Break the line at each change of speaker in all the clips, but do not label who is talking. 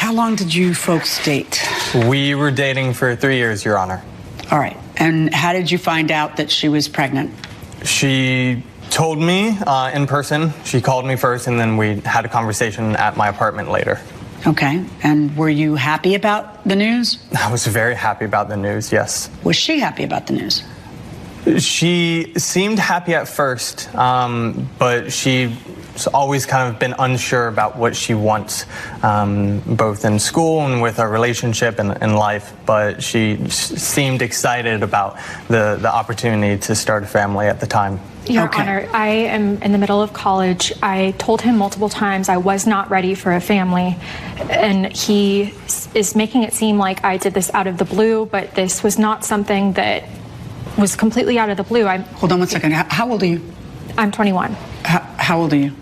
How long did you folks date?
We were dating for 3 years, Your Honor.
All right. And how did you find out that she was pregnant?
She told me in person. She called me first, and then we had a conversation at my apartment later.
Okay. And were you happy about the news?
I was very happy about the news, yes.
Was she happy about the news?
She seemed happy at first, but she's always kind of been unsure about what she wants, both in school and with her relationship and in life. But she seemed excited about the opportunity to start a family at the time.
Your Honor, I am in the middle of college. I told him multiple times I was not ready for a family, and he is making it seem like I did this out of the blue, but this was not something that was completely out of the blue.
Hold on one second. How old are you?
I'm 21.
How old are you?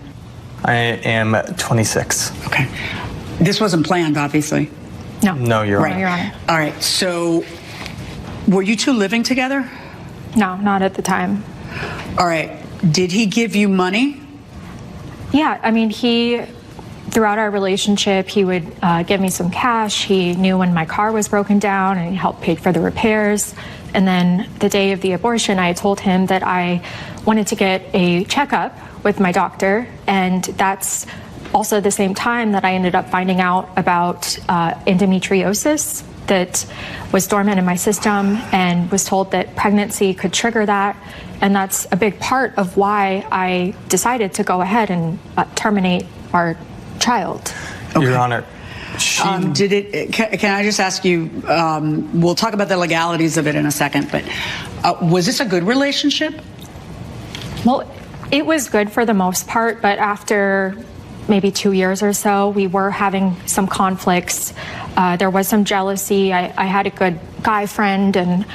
I am 26.
Okay. This wasn't planned, obviously.
No.
No, Your Honor.
No, Your Honor.
All right. So were you two living together?
No, not at the time.
All right. Did he give you money?
Yeah, I mean, throughout our relationship, he would give me some cash. He knew when my car was broken down, and he helped pay for the repairs. And then the day of the abortion, I told him that I wanted to get a checkup with my doctor, and that's also the same time that I ended up finding out about endometriosis that was dormant in my system, and was told that pregnancy could trigger that. And that's a big part of why I decided to go ahead and terminate our child.
Okay. Your Honor,
can I just ask you, we'll talk about the legalities of it in a second, but was this a good relationship?
Well, it was good for the most part, but after maybe 2 years or so, we were having some conflicts. There was some jealousy. I had a good guy friend, and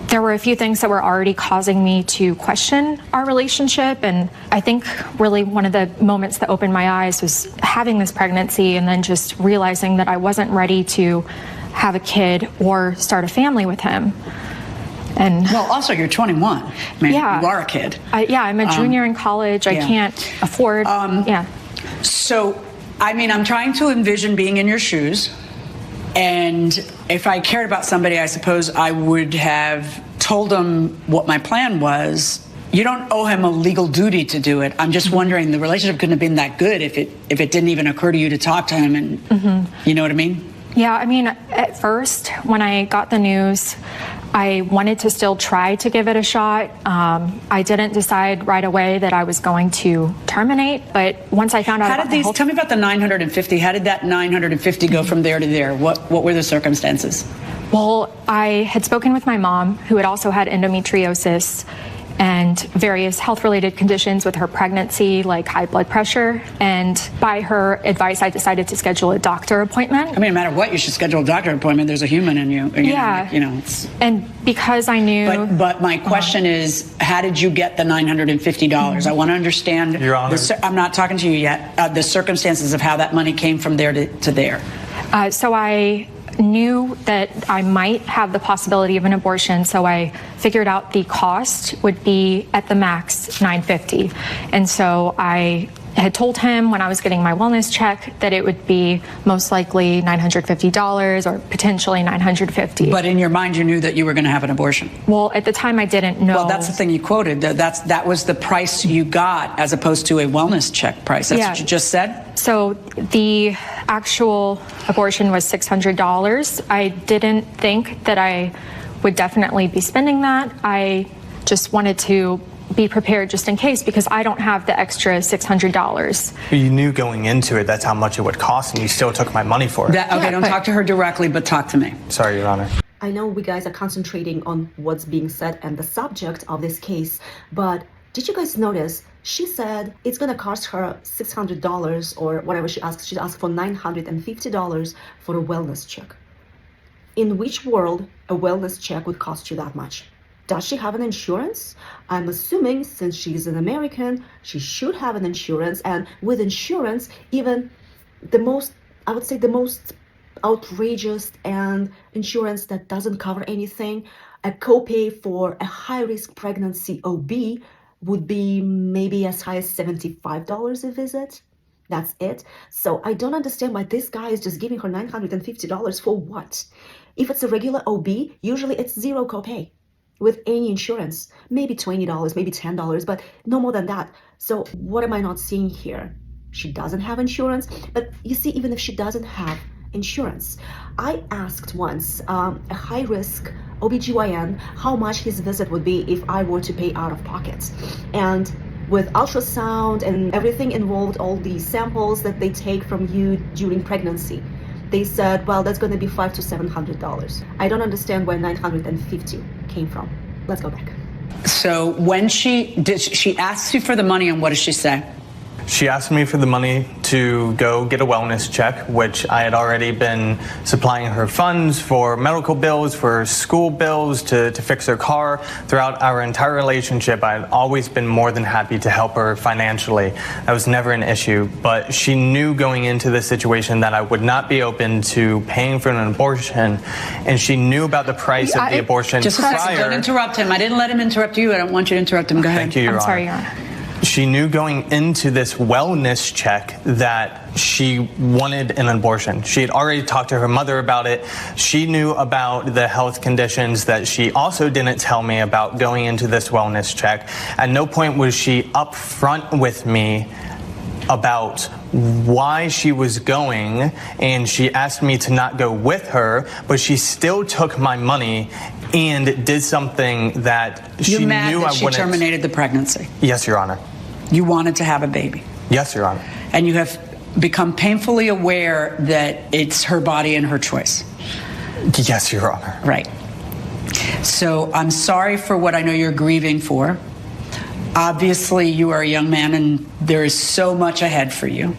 there were a few things that were already causing me to question our relationship. And I think really one of the moments that opened my eyes was having this pregnancy, and then just realizing that I wasn't ready to have a kid or start a family with him. And
well, also you're 21. I mean,
yeah,
you are a kid.
Yeah, I'm a junior in college. I can't afford.
So, I mean, I'm trying to envision being in your shoes. And if I cared about somebody, I suppose I would have told them what my plan was. You don't owe him a legal duty to do it. I'm just wondering, the relationship couldn't have been that good if it didn't even occur to you to talk to him. And you know what I mean?
Yeah, I mean, at first, when I got the news, I wanted to still try to give it a shot. I didn't decide right away that I was going to terminate, but once I found out
tell me about the 950. How did that 950 go from there to there? What were the circumstances?
Well, I had spoken with my mom, who had also had endometriosis and various health-related conditions with her pregnancy, like high blood pressure. And by her advice, I decided to schedule a doctor appointment.
I mean, no matter what, you should schedule a doctor appointment. There's a human in you.
Yeah.
You know.
And because I knew.
But my question is, how did you get the $950? I want to understand.
Your Honor.
I'm not talking to you yet. The circumstances of how that money came from there to there.
So I knew that I might have the possibility of an abortion, so I figured out the cost would be at the max $950. And so I had told him when I was getting my wellness check that it would be most likely $950 or potentially $950.
But in your mind, you knew that you were going to have an abortion.
Well, at the time, I didn't know.
Well, that's the thing you quoted. That was the price you got as opposed to a wellness check price. That's what you just said?
So the actual abortion was $600. I didn't think that I would definitely be spending that. I just wanted to be prepared just in case, because I don't have the extra $600.
You knew going into it that's how much it would cost, and you still took my money for it.
Don't talk to her directly, but talk to me.
Sorry, Your Honor.
I know we guys are concentrating on what's being said and the subject of this case, but did you guys notice she said it's going to cost her $600 or whatever she asked. She asked for $950 for a wellness check. In which world a wellness check would cost you that much? Does she have an insurance? I'm assuming since she's an American, she should have an insurance. And with insurance, even the most outrageous and insurance that doesn't cover anything, a copay for a high-risk pregnancy OB would be maybe as high as $75 a visit. That's it. So I don't understand why this guy is just giving her $950 for what? If it's a regular OB, usually it's zero copay with any insurance, maybe $20, maybe $10, but no more than that. So what am I not seeing here? She doesn't have insurance, but you see, even if she doesn't have insurance, I asked once a high-risk OBGYN how much his visit would be if I were to pay out of pocket. And with ultrasound and everything involved, all these samples that they take from you during pregnancy, they said, well, that's going to be $500 to $700. I don't understand where $950 came from. Let's go back.
So when she asked you for the money, and what does she say?
She asked me for the money to go get a wellness check, which I had already been supplying her funds for medical bills, for school bills, to fix her car. Throughout our entire relationship, I had always been more than happy to help her financially. That was never an issue, but she knew going into this situation that I would not be open to paying for an abortion, and she knew about the price of the abortion
just prior. Just a second, don't interrupt him. I didn't let him interrupt you. I don't want you to interrupt him. Go ahead.
Thank you, Your Honor.
I'm sorry, Your Honor.
She knew going into this wellness check that she wanted an abortion. She had already talked to her mother about it. She knew about the health conditions that she also didn't tell me about going into this wellness check. At no point was she upfront with me about why she was going, and she asked me to not go with her, but she still took my money and did something that she knew I wouldn't.
She terminated the pregnancy?
Yes, Your Honor.
You wanted to have a baby?
Yes, Your Honor.
And you have become painfully aware that it's her body and her choice?
Yes, Your Honor.
Right. So I'm sorry for what I know you're grieving for. Obviously, you are a young man and there is so much ahead for you.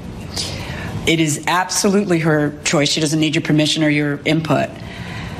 It is absolutely her choice. She doesn't need your permission or your input.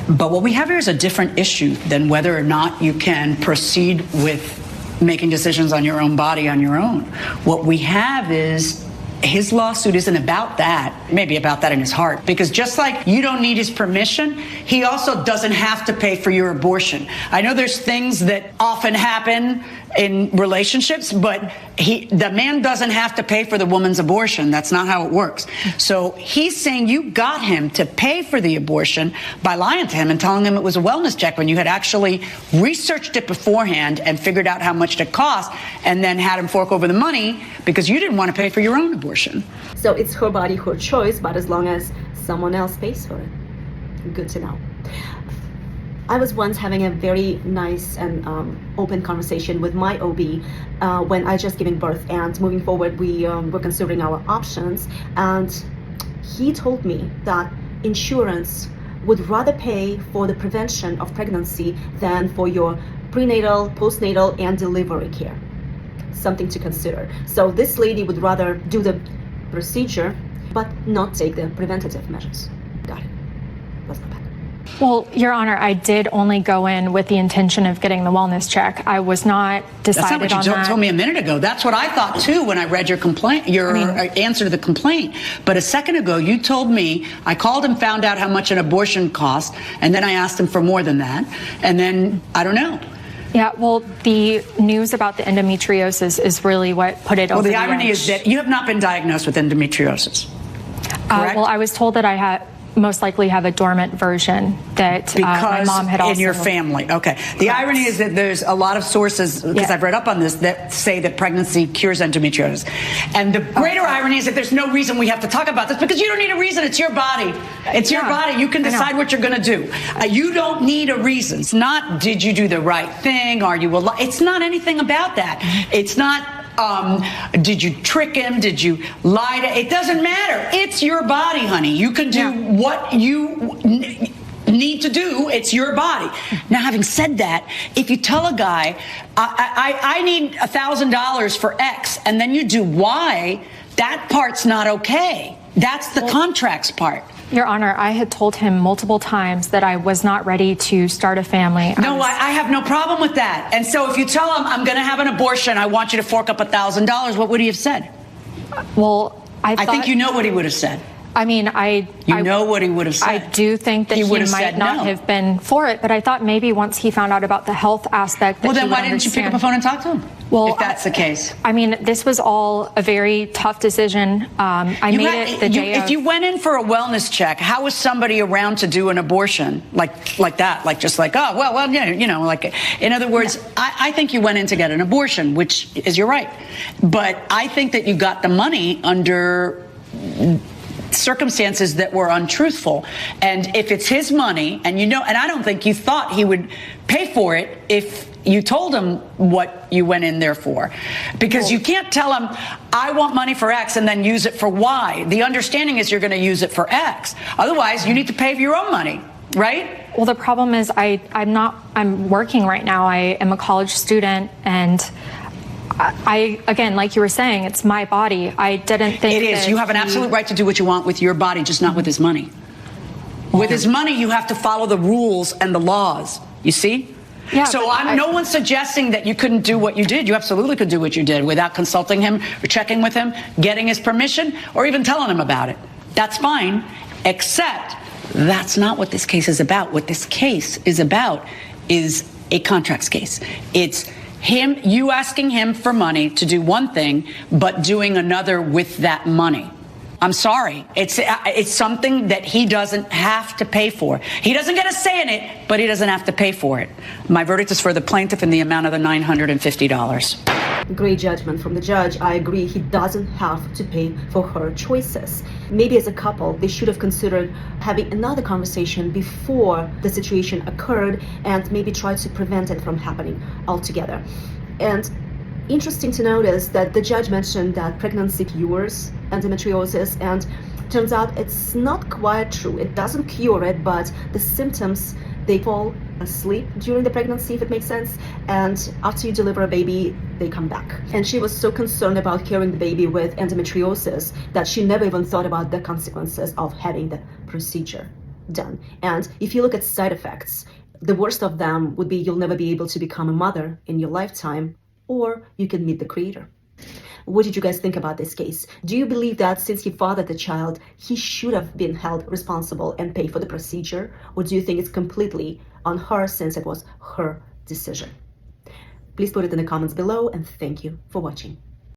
But what we have here is a different issue than whether or not you can proceed with making decisions on your own body on your own. What we have is his lawsuit isn't about that, maybe about that in his heart, because just like you don't need his permission, he also doesn't have to pay for your abortion. I know there's things that often happen in relationships, but the man doesn't have to pay for the woman's abortion. That's not how it works. So he's saying you got him to pay for the abortion by lying to him and telling him it was a wellness check when you had actually researched it beforehand and figured out how much it cost, and then had him fork over the money because you didn't want to pay for your own abortion.
So it's her body, her choice, but as long as someone else pays for it. Good to know. I was once having a very nice and open conversation with my OB when I just giving birth, and moving forward we were considering our options, and he told me that insurance would rather pay for the prevention of pregnancy than for your prenatal, postnatal, and delivery care. Something to consider. So this lady would rather do the procedure but not take the preventative measures. Got it. Let's go back.
Well, Your Honor, I did only go in with the intention of getting the wellness check. I was not decided on that.
That's not what you told me a minute ago. That's what I thought too when I read your complaint, answer to the complaint. But a second ago, you told me, I called and found out how much an abortion cost, and then I asked him for more than that, and then I don't know.
Yeah, well, the news about the endometriosis is really what put it over the edge.
Well, the irony is that you have not been diagnosed with endometriosis, correct?
Well, I was told that I had most likely have a dormant version that my mom had also.
In your family, okay. The irony is that there's a lot of sources, because I've read up on this, that say that pregnancy cures endometriosis. And the greater irony is that there's no reason we have to talk about this, because you don't need a reason. It's your body. It's your body. You can decide what you're going to do. You don't need a reason. It's not, did you do the right thing? Are you alive? It's not anything about that. It's not, did you trick him? Did you lie to? It doesn't matter. It's your body, honey. You can do what you need to do. It's your body. Now, having said that, if you tell a guy, I need $1,000 for X, and then you do Y, that part's not okay. That's the contracts part.
Your Honor, I had told him multiple times that I was not ready to start a family.
No, I have no problem with that. And so if you tell him, I'm going to have an abortion, I want you to fork up $1,000, what would he have said?
Well, I
think you know what he would have said.
I mean,
You know what he would have said.
I do think that
He
he
would have
might
said
not
no.
have been for it, but I thought maybe once he found out about the health aspect that
Well, then
he
why
would
didn't you pick up
understand.
a phone and talk to him?
Well,
if that's the case.
I mean, this was all a very tough decision. I made it the day of.
If you went in for a wellness check, how was somebody around to do an abortion like that? Like just like, oh, well, yeah, you know, like, in other words, I think you went in to get an abortion, which is, you're right. But I think that you got the money under circumstances that were untruthful. And if it's his money, and you know, and I don't think you thought he would pay for it if you told him what you went in there for, because you can't tell him, I want money for X and then use it for Y. The understanding is you're going to use it for X. Otherwise, you need to pay for your own money, right?
Well, the problem is I'm working right now. I am a college student, and I again, like you were saying, it's my body. I didn't think
it is. You have an absolute right to do what you want with your body, just not with his money. With his money, you have to follow the rules and the laws. You see?
Yeah,
so
but
no one's suggesting that you couldn't do what you did. You absolutely could do what you did without consulting him or checking with him, getting his permission, or even telling him about it. That's fine, except that's not what this case is about. What this case is about is a contracts case. It's you asking him for money to do one thing, but doing another with that money. I'm sorry. It's something that he doesn't have to pay for. He doesn't get a say in it, but he doesn't have to pay for it. My verdict is for the plaintiff in the amount of the $950.
Great judgment from the judge. I agree, he doesn't have to pay for her choices. Maybe as a couple, they should have considered having another conversation before the situation occurred and maybe try to prevent it from happening altogether. And interesting to notice that the judge mentioned that pregnancy cures endometriosis, and turns out it's not quite true. It doesn't cure it, but the symptoms, they fall asleep during the pregnancy, if it makes sense, and after you deliver a baby, they come back. And she was so concerned about carrying the baby with endometriosis that she never even thought about the consequences of having the procedure done. And if you look at side effects, the worst of them would be you'll never be able to become a mother in your lifetime, or you can meet the creator. What did you guys think about this case? Do you believe that since he fathered the child, he should have been held responsible and pay for the procedure? Or do you think it's completely on her since it was her decision? Please put it in the comments below, and thank you for watching.